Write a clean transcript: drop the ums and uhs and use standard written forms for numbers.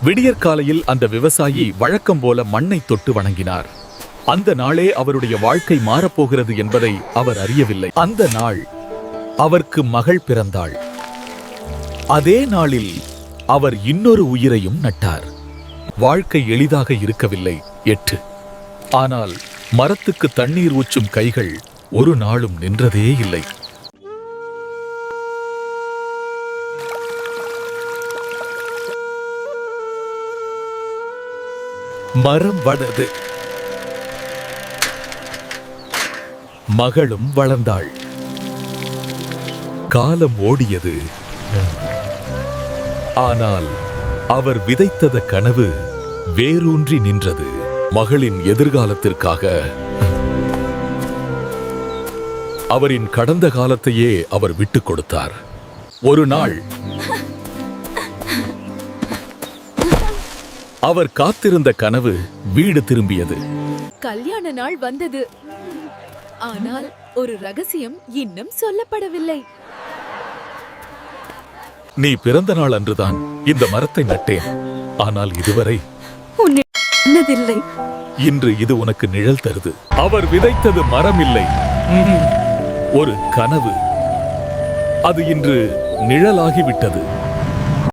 விடியற்காலையில் அந்த விவசாயி வழக்கம் போல மண்ணை தொட்டு வணங்கினார். அந்த நாளே அவருடைய வாழ்க்கை மாறப்போகிறது என்பதை அவர் அறியவில்லை. அந்த நாள் அவருக்கு மகள் பிறந்தாள். அதே நாளில் அவர் இன்னொரு உயிரையும் நட்டார். வாழ்க்கை எளிதாக இருக்கவில்லை. 8. ஆனால் மரத்துக்கு தண்ணீர் ஊற்றும் கைகள் ஒரு நாளும் நின்றதே இல்லை. மரம் வளர்ந்தது. மகளும் வளர்ந்தாள். காலம் ஓடியது. ஆனால் அவர் விதைத்தத கனவு வேரூன்றி நின்றது. மகளின் எதிர்காலத்திற்காக. அவரின் கடந்த காலத்தையே அவர் விட்டுக் கொடுத்தார். ஒரு நாள் அவர் காத்திருந்த கனவு வீடு திரும்பியது. கல்யாண நாள் வந்தது. ஆனால் ஒரு ரகசியம் இன்னும் சொல்லப்படவில்லை. நீ பிறந்த நாள் அன்றுதான் இந்த மரத்தை நட்டேன். ஆனால் இதுவரை உன்னில்லை. இன்று இது உனக்கு நிழல் தருது. அவர் விதைத்தது மரம் இல்லை, ஒரு கனவு. அது இன்று நிழலாகிவிட்டது.